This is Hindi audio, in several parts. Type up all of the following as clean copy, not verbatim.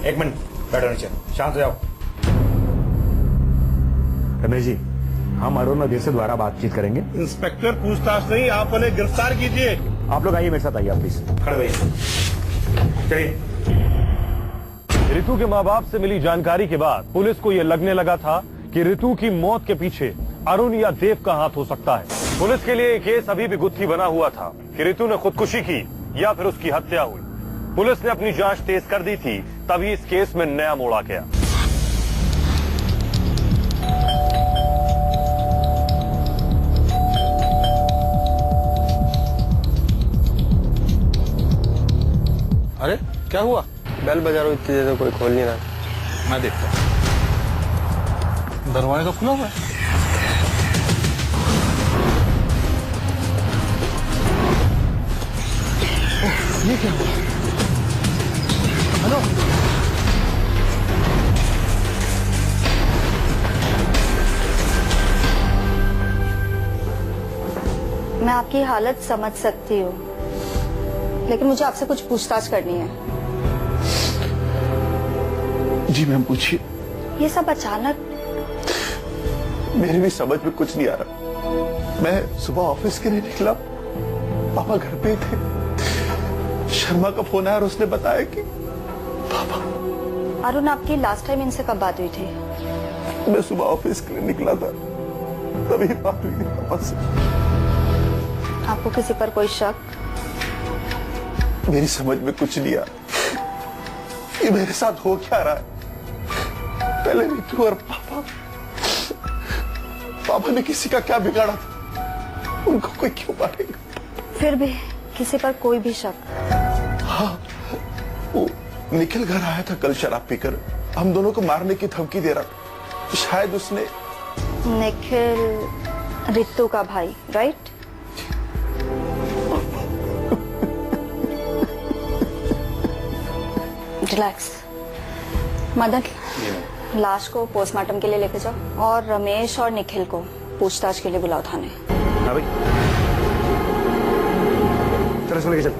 एक मिनट बैठो नीचे, शांत हो जाओ। रमेश जी, हम अरुण और देव से दोबारा बातचीत करेंगे। इंस्पेक्टर पूछताछ नहीं, आप उन्हें गिरफ्तार कीजिए। आप लोग आइए, मेरे साथ आइए आप प्लीज। खड़े भैया, चलिए। रितु के माँ बाप से मिली जानकारी के बाद पुलिस को यह लगने लगा था कि रितु की मौत के पीछे अरुण या देव का हाथ हो सकता है। पुलिस के लिए केस अभी भी गुत्थी बना हुआ था कि रितु ने खुदकुशी की या फिर उसकी हत्या हुई। पुलिस ने अपनी जांच तेज कर दी थी, तभी इस केस में नया मोड़ आ गया। अरे क्या हुआ? बेल बजा रहा हूँ इतनी देर से, कोई खोल नहीं रहा। मैं देखता हूँ। दरवाजा तो खुला हुआ है। ये क्या हुआ? हेलो, मैं आपकी हालत समझ सकती हूँ, लेकिन मुझे आपसे कुछ पूछताछ करनी है। जी मैम पूछिए। ये सब अचानक? मेरे भी समझ में कुछ नहीं आ रहा। मैं सुबह ऑफिस के लिए निकला, पापा घर पे ही थे। शर्मा का फोन आया और उसने बताया कि पापा। अरुण, आपकी लास्ट टाइम इनसे कब बात हुई थी? मैं सुबह ऑफिस के लिए निकला था, तभी बात हुई थी पापा से। आपको किसी पर कोई शक? मेरी समझ में कुछ नहीं आ रहा। ये मेरे साथ हो क्या रहा है? पहले रितु और पापा ने किसी का क्या बिगाड़ा था? उनको कोई क्यों मारेगा? फिर भी किसी पर कोई भी शक? हाँ, वो निखिल घर आया था कल शराब पीकर, हम दोनों को मारने की धमकी दे रहा था। शायद उसने। निखिल रितु का भाई, राइट? रिलैक्स। मदन, लाश को पोस्टमार्टम के लिए लेके जाओ और रमेश और निखिल को पूछताछ के लिए बुलाओ थाने। हाँ भाई, चलो इसको लेके चल।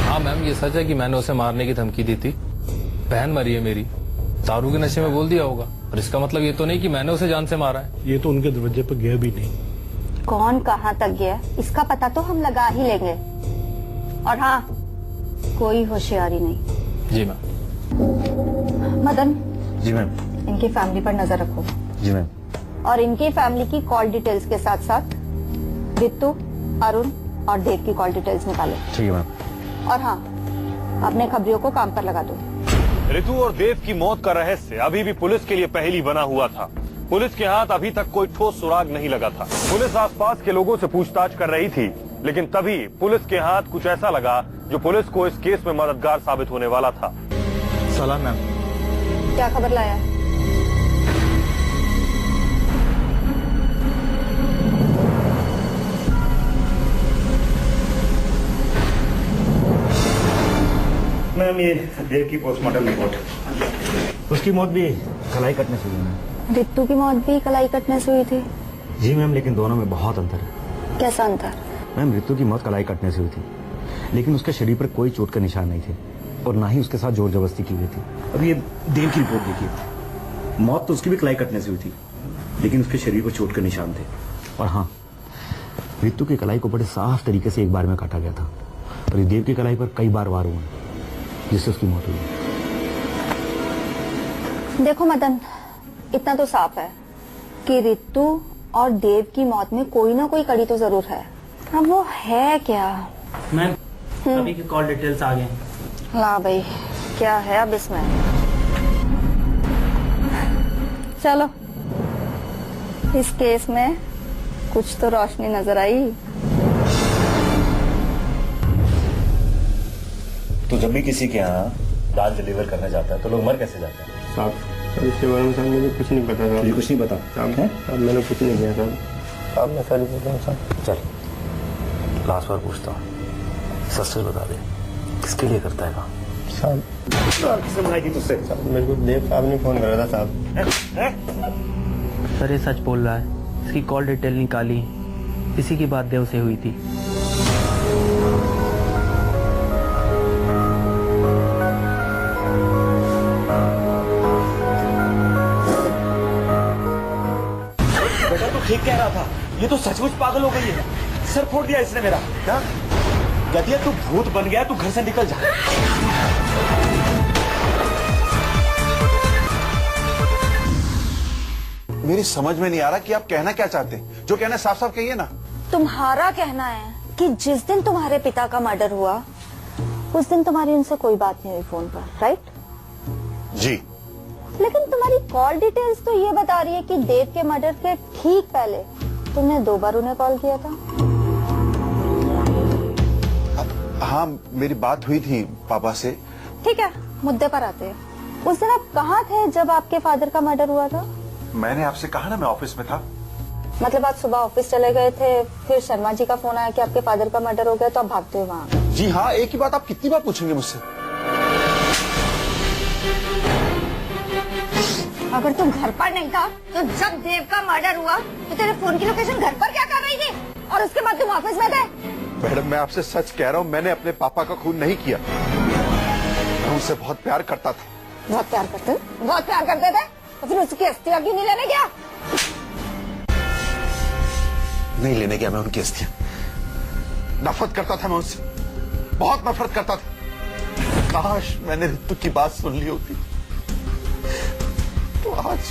हाँ मैम, ये सच है कि मैंने उसे मारने की धमकी दी थी। बहन मरी है मेरी, दारू के नशे में बोल दिया होगा। और इसका मतलब ये तो नहीं कि मैंने उसे जान से मारा है। ये तो उनके दरवाजे पर गया भी नहीं। कौन कहाँ तक गया इसका पता तो हम लगा ही लेंगे। और हाँ, कोई होशियारी नहीं। जी मैम। मदन। जी मैम। इनकी फैमिली पर नजर रखो। जी मैम। और इनकी फैमिली की कॉल डिटेल्स के साथ साथ रितु, अरुण और देव की कॉल डिटेल्स निकालो। ठीक है मैम। और हाँ, अपने खबरियों को काम पर लगा दो। रितु और देव की मौत का रहस्य अभी भी पुलिस के लिए पहेली बना हुआ था। पुलिस के हाथ अभी तक कोई ठोस सुराग नहीं लगा था। पुलिस आसपास के लोगों से पूछताछ कर रही थी, लेकिन तभी पुलिस के हाथ कुछ ऐसा लगा जो पुलिस को इस केस में मददगार साबित होने वाला था। सलाम मैम। क्या खबर लाया है? मैम, ये देव की पोस्टमार्टम रिपोर्ट। उसकी मौत भी कलाई कटने से हुई है। रितु की मौत भी कलाई कटने से हुई थी? जी मैम, लेकिन दोनों में बहुत अंतर है। कैसा अंतर? मैम, रितु की मौत कलाई कटने से हुई थी, लेकिन उसके शरीर पर कोई चोट का निशान नहीं थे और ना ही उसके साथ जोर जबरदस्ती की हुई थी। अब ये देव की रिपोर्ट देखिए, मौत तो उसकी भी कलाई कटने से हुई थी, लेकिन उसके शरीर पर चोट के निशान थे। और हाँ, रितु की कलाई को बड़े साफ तरीके से एक बार में काटा गया था और देव की कलाई पर कई बार वार हुए, जिससे उसकी मौत हुई। देखो मदन, इतना तो साफ है कि रितु और देव की मौत में कोई ना कोई कड़ी तो जरूर है। अब वो है क्या? मैम, अभी की कॉल डिटेल्स आ गए। ला भाई, क्या है अब इसमें? चलो, इस केस में कुछ तो रोशनी नजर आई। तो जब भी किसी के यहाँ दाल डिलीवर करने जाता है तो लोग मर कैसे जाते हैं? साहब, इसके बारे में साहब मुझे कुछ नहीं पता था। तुझे कुछ नहीं पता? साहब मैंने कुछ नहीं किया साहब। साहब मैं सारी बताऊँ साहब। चल, लास्ट बार पूछता हूँ, सच बता दे, किसके लिए करता है काम? साहब किसने बनाई थी तुझसे? मेरे को देव साहब ने फोन करा था साहब। सर ये सच बोल रहा है, उसकी कॉल डिटेल निकाली, इसी की बात देव से हुई थी। बेटा तू ठीक कह रहा था, ये तो सचमुच पागल हो गई है। सर फोड़ दिया इसने मेरा। क्या कहती है? तू भूत बन गया, तू घर से निकल जा। मेरी समझ में नहीं आ रहा कि आप कहना क्या चाहते हैं। जो कहना साफ साफ कहिए ना। तुम्हारा कहना है कि जिस दिन तुम्हारे पिता का मर्डर हुआ उस दिन तुम्हारी उनसे कोई बात नहीं हुई फोन पर, राइट? जी। लेकिन तुम्हारी कॉल डिटेल्स तो ये बता रही है कि देव के मर्डर के ठीक पहले तुमने 2 बार उन्हें कॉल किया था। हाँ, मेरी बात हुई थी पापा से। ठीक है, मुद्दे पर आते हैं। उस दिन आप कहाँ थे जब आपके फादर का मर्डर हुआ था? मैंने आपसे कहा ना, मैं ऑफिस में था। मतलब आप सुबह ऑफिस चले गए थे, फिर शर्मा जी का फोन आया कि आपके फादर का मर्डर हो गया, तो आप भागते हुए वहाँ? जी हाँ, एक ही बात आप कितनी बार पूछेंगे मुझसे? अगर तुम घर पर नहीं था तो जब देव का मर्डर हुआ तो तेरे फोन की लोकेशन घर पर क्या कर रही थी, और उसके बाद तुम ऑफिस में थे? मैडम, मैं आपसे सच कह रहा हूँ, मैंने अपने पापा का खून नहीं किया। मैं उनसे बहुत प्यार करता था। बहुत प्यार करते थे? तो फिर उसकी अस्थियां क्यों नहीं लेने गया? नहीं लेने गया मैं उनकी अस्थियां। नफरत करता था मैं उनसे, बहुत नफरत करता था। काश मैंने ऋतु की बात सुन ली होती तो आज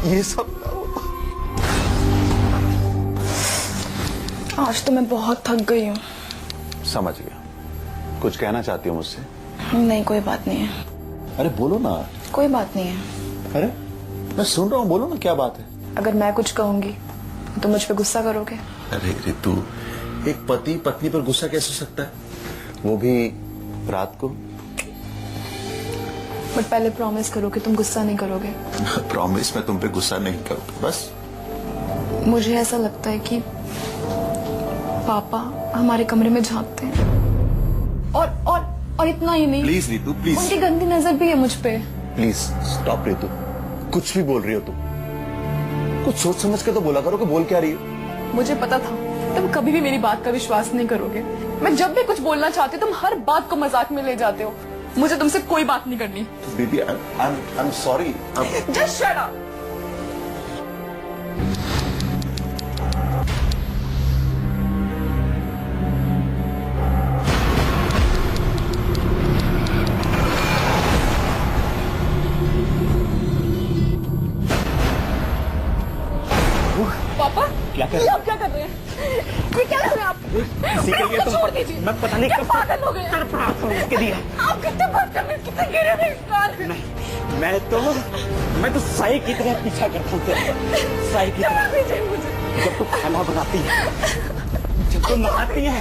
ये सब ना होता। आज तो मैं बहुत थक गई हूँ। समझ गया। कुछ कहना चाहती हो मुझसे? नहीं, कोई बात नहीं है। अरे बोलो ना। कोई बात नहीं है। अरे मैं सुन रहा हूँ, बोलो ना क्या बात है। अगर मैं कुछ कहूंगी तो मुझ पे गुस्सा करोगे? अरे ऋतु, एक पति पत्नी पर गुस्सा कैसे हो सकता है, वो भी रात को? बट पहले प्रॉमिस करो कि तुम गुस्सा नहीं करोगे। प्रॉमिस मैं तुम पे गुस्सा नहीं करूंगा। बस मुझे ऐसा लगता है कि पापा हमारे कमरे में झांकते हैं, और इतना ही नहीं। Please Ritu, please. उनकी गंदी नजर भी है मुझ पे। प्लीज स्टॉप ऋतु, कुछ भी बोल रही हो तुम। कुछ सोच समझ के तो बोला करो कि बोल क्या रही हो। मुझे पता था तुम कभी भी मेरी बात का विश्वास नहीं करोगे। मैं जब भी कुछ बोलना चाहती हूँ तुम हर बात को मजाक में ले जाते हो। मुझे तुमसे कोई बात नहीं करनी। Baby, I am sorry. Just shut up. पापा, क्या कर ये आप क्या कर रहे हैं? ये क्या कर रहे हैं आप? इसी के लिए छोड़ दीजिए। मैं पता नहीं क्या कब पागल हो गए हैं? इसके लिए आप कितने बदतमीज, कितने गिरे हुए इंसान हैं। नहीं, मैं तो साई की तरह पीछा करता हूँ तेरा। साई की तरह। दीजिए मुझे। जब तू खाना बनाती है, जब तू नहाती है,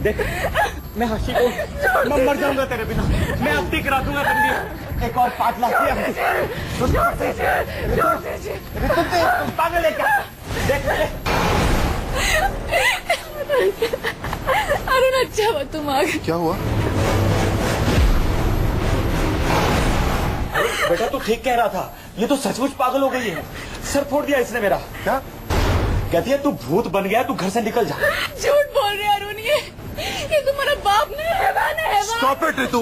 देख मैं हंसी को मैं मर जाऊंगा तेरे बिना। मैं अब करा दूंगा बंदी। एक और 5 लाख तुम पागल है क्या? देख अरुण, अच्छा हुआ तुम आ गए। क्या हुआ? बेटा तू ठीक कह रहा था, ये तो सचमुच पागल हो गई है। सर फोड़ दिया इसने मेरा। क्या कहती है? तू भूत बन गया, तू घर से निकल जा। झूठ बोल रहे अरुण, ये तुम्हारा बाप नहीं है, हैवान है, हैवान। स्टॉप इट ऋतु,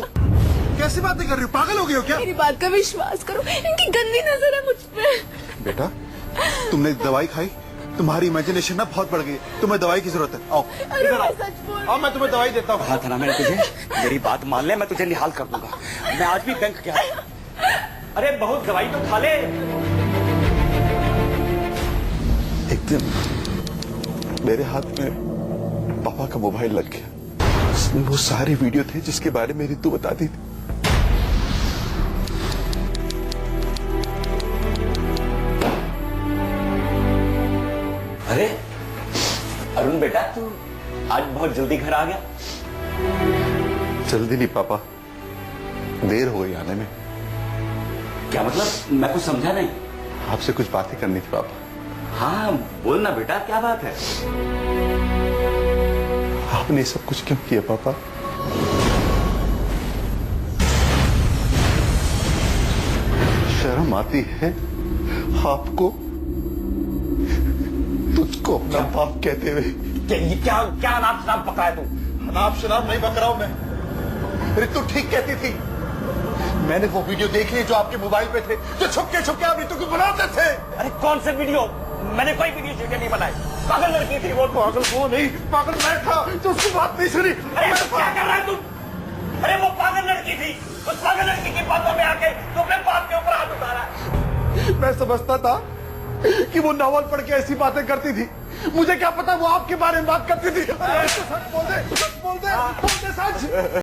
कैसी बातें कर रही हो? पागल हो गई हो क्या? मेरी बात का विश्वास करो, इनकी गंदी नजर है मुझ पे। बेटा, तुमने दवाई खाई? तुम्हारी इमेजिनेशन ना बहुत बढ़ गई। तुम्हें दवाई की जरूरत है। आओ अरे मैं सच बोल। आओ, मैं तुम्हें दवाई देता हूँ। कहा था ना मैंने तुझे, मेरी बात मान ले, मैं तुझे निहाल कर दूंगा। मैं आज भी बैंक गया। अरे बहुत दवाई तो खा ले। एक दिन मेरे हाथ में पापा का मोबाइल लग गया। उसमें वो सारे वीडियो थे जिसके बारे में ऋतु बताती थी। अरे अरुण बेटा, तू आज बहुत जल्दी घर आ गया। जल्दी नहीं पापा, देर हो गई आने में। क्या मतलब? मैं कुछ समझा नहीं। आपसे कुछ बातें करनी थी पापा। हाँ बोलना बेटा, क्या बात है? आपने सब कुछ क्यों किया पापा? शर्म आती है? आपको तुझको अपना बाप कहते हुए क्या अनाप शनाप पका है तू? अनाप शनाप नहीं बक रहा हूं मैं। रितु ठीक कहती थी। मैंने वो वीडियो देखे जो आपके मोबाइल पे थे, जो छुपके छुपके आप रितु को बुलाते थे। अरे कौन से वीडियो? मैंने कोई वीडियो शेयर नहीं बनाई। पागल लड़की थी वो। पागल वो नहीं, पागल मैं था जो उसकी बात नहीं सुनी। अरे क्या कर रहा है तू? अरे वो पागल लड़की थी। उस पागल लड़की की बातों में आके तू अपने बाप के ऊपर हाथ उठा रहा है। मैं समझता था कि वो नॉवल पढ़ के ऐसी बातें करती थी। मुझे क्या पता वो आपके बारे में बात करती थी। अरे सच बोल दे, सच बोल दे, बोल दे सच।